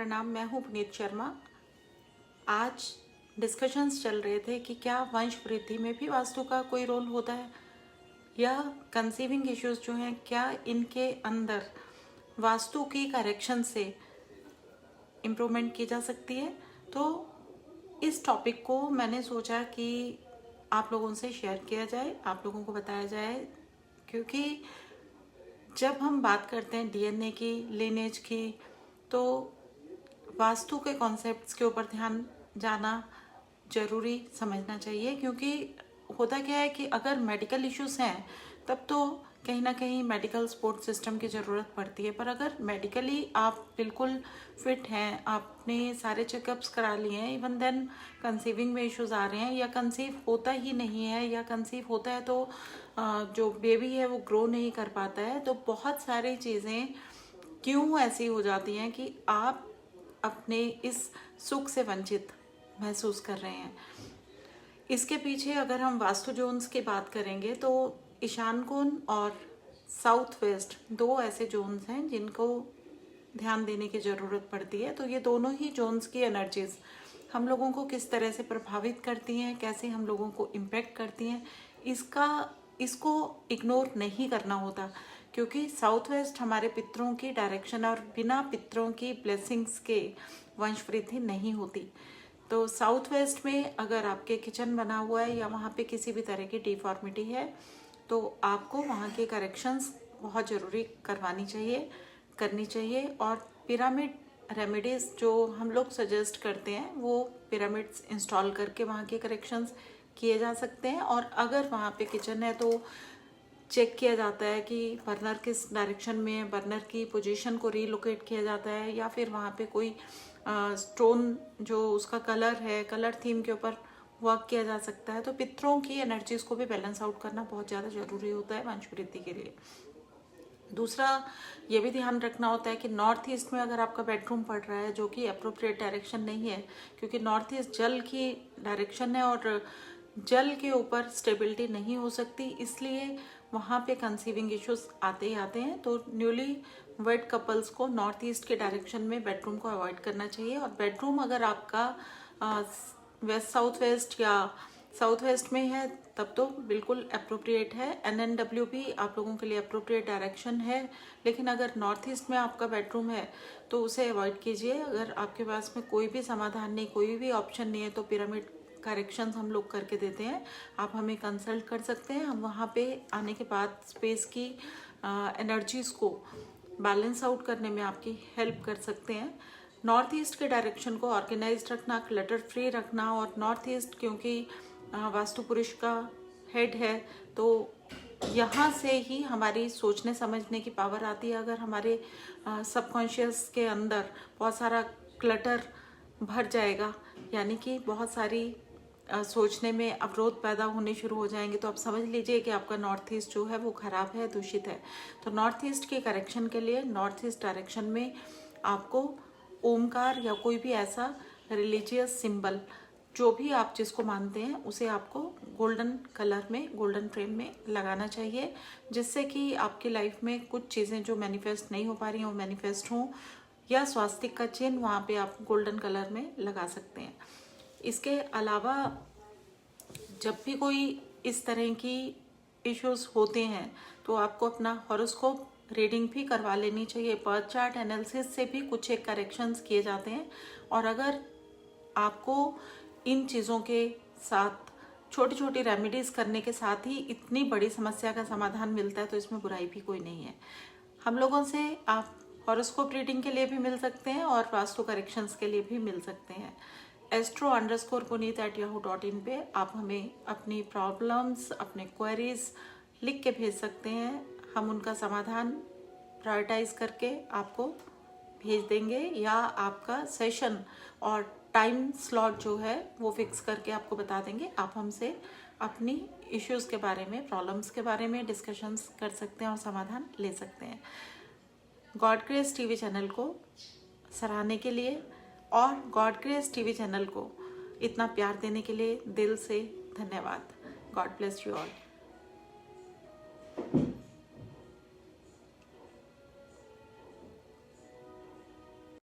प्रणाम। मैं हूँ पुनीत शर्मा। आज डिस्कशंस चल रहे थे कि क्या वंश वृद्धि में भी वास्तु का कोई रोल होता है या कंसीविंग इश्यूज जो हैं क्या इनके अंदर वास्तु की करेक्शन से इम्प्रूवमेंट की जा सकती है। तो इस टॉपिक को मैंने सोचा कि आप लोगों से शेयर किया जाए, आप लोगों को बताया जाए, क्योंकि जब हम बात करते हैं डीएनए की, लिनेज की, तो वास्तु के कॉन्सेप्ट्स के ऊपर ध्यान जाना जरूरी समझना चाहिए। क्योंकि होता क्या है कि अगर मेडिकल इश्यूज हैं तब तो कहीं ना कहीं मेडिकल सपोर्ट सिस्टम की ज़रूरत पड़ती है, पर अगर मेडिकली आप बिल्कुल फिट हैं, आपने सारे चेकअप्स करा लिए हैं, इवन देन कंसीविंग में इश्यूज आ रहे हैं या कंसीव होता ही नहीं है या कंसीव होता है तो जो बेबी है वो ग्रो नहीं कर पाता है, तो बहुत सारी चीज़ें क्यों ऐसी हो जाती हैं कि आप अपने इस सुख से वंचित महसूस कर रहे हैं। इसके पीछे अगर हम वास्तु जोन्स की बात करेंगे तो ईशान कोण और साउथ वेस्ट दो ऐसे जोन्स हैं जिनको ध्यान देने की ज़रूरत पड़ती है। तो ये दोनों ही जोन्स की एनर्जीज हम लोगों को किस तरह से प्रभावित करती हैं, कैसे हम लोगों को इम्पेक्ट करती हैं, इसको इग्नोर नहीं करना होता। क्योंकि साउथ वेस्ट हमारे पितरों की डायरेक्शन और बिना पितरों की ब्लेसिंग्स के वंश वृद्धि नहीं होती। तो साउथ वेस्ट में अगर आपके किचन बना हुआ है या वहाँ पे किसी भी तरह की डिफॉर्मिटी है तो आपको वहाँ के करेक्शंस बहुत ज़रूरी करनी चाहिए। और पिरामिड रेमेडीज़ जो हम लोग सजेस्ट करते हैं वो पिरामिड्स इंस्टॉल करके वहाँ के करेक्शंस किए जा सकते हैं। और अगर वहाँ पे किचन है तो चेक किया जाता है कि बर्नर किस डायरेक्शन में है, बर्नर की पोजीशन को रीलोकेट किया जाता है, या फिर वहाँ पे कोई स्टोन जो उसका कलर है, कलर थीम के ऊपर वर्क किया जा सकता है। तो पितरों की एनर्जीज को भी बैलेंस आउट करना बहुत ज़्यादा ज़रूरी होता है वंश वृद्धि के लिए। दूसरा ये भी ध्यान रखना होता है कि नॉर्थ ईस्ट में अगर आपका बेडरूम पड़ रहा है जो कि अप्रोप्रिएट डायरेक्शन नहीं है, क्योंकि नॉर्थ ईस्ट जल की डायरेक्शन है और जल के ऊपर स्टेबिलिटी नहीं हो सकती, इसलिए वहाँ पे कंसीविंग इश्यूज आते ही आते हैं। तो न्यूली वेड कपल्स को नॉर्थ ईस्ट के डायरेक्शन में बेडरूम को अवॉइड करना चाहिए। और बेडरूम अगर आपका वेस्ट साउथ वेस्ट या साउथ वेस्ट में है तब तो बिल्कुल अप्रोप्रिएट है, NNW भी आप लोगों के लिए अप्रोप्रिएट डायरेक्शन है। लेकिन अगर नॉर्थ ईस्ट में आपका बेडरूम है तो उसे अवॉइड कीजिए। अगर आपके पास में कोई भी समाधान नहीं, कोई भी ऑप्शन नहीं है तो पिरामिड करेक्शंस हम लोग करके देते हैं। आप हमें कंसल्ट कर सकते हैं, हम वहाँ पे आने के बाद स्पेस की एनर्जीज़ को बैलेंस आउट करने में आपकी हेल्प कर सकते हैं। नॉर्थ ईस्ट के डायरेक्शन को ऑर्गेनाइज्ड रखना, क्लटर फ्री रखना, और नॉर्थ ईस्ट क्योंकि वास्तु पुरुष का हेड है तो यहाँ से ही हमारी सोचने समझने की पावर आती है। अगर हमारे सबकॉन्शियस के अंदर बहुत सारा क्लटर भर जाएगा, यानी कि बहुत सारी सोचने में अवरोध पैदा होने शुरू हो जाएंगे, तो आप समझ लीजिए कि आपका नॉर्थ ईस्ट जो है वो खराब है, दूषित है। तो नॉर्थ ईस्ट के करेक्शन के लिए नॉर्थ ईस्ट डायरेक्शन में आपको ओमकार या कोई भी ऐसा रिलीजियस सिंबल जो भी आप जिसको मानते हैं उसे आपको गोल्डन कलर में, गोल्डन फ्रेम में लगाना चाहिए, जिससे कि आपकी लाइफ में कुछ चीज़ें जो मैनिफेस्ट नहीं हो पा रही हैं वो मैनिफेस्ट हों। या स्वास्तिक का चिन्ह वहाँ पे आप गोल्डन कलर में लगा सकते हैं। इसके अलावा जब भी कोई इस तरह की इश्यूज होते हैं तो आपको अपना हॉरोस्कोप रीडिंग भी करवा लेनी चाहिए। बर्थ चार्ट एनालिसिस से भी कुछ एक करेक्शंस किए जाते हैं। और अगर आपको इन चीज़ों के साथ छोटी छोटी रेमेडीज़ करने के साथ ही इतनी बड़ी समस्या का समाधान मिलता है तो इसमें बुराई भी कोई नहीं है। हम लोगों से आप हॉरोस्कोप रीडिंग के लिए भी मिल सकते हैं और वास्तु करेक्शंस के लिए भी मिल सकते हैं। astro_puneet@yahoo.in पे आप हमें अपनी प्रॉब्लम्स, अपने क्वेरीज लिख के भेज सकते हैं। हम उनका समाधान प्रायोरिटाइज करके आपको भेज देंगे, या आपका सेशन और टाइम स्लॉट जो है वो फिक्स करके आपको बता देंगे। आप हमसे अपनी इश्यूज़ के बारे में, प्रॉब्लम्स के बारे में डिस्कशंस कर सकते हैं और समाधान ले सकते हैं। गॉड ग्रेस टीवी चैनल को सराहने के लिए और गॉड ग्रेस टीवी चैनल को इतना प्यार देने के लिए दिल से धन्यवाद। God bless you all.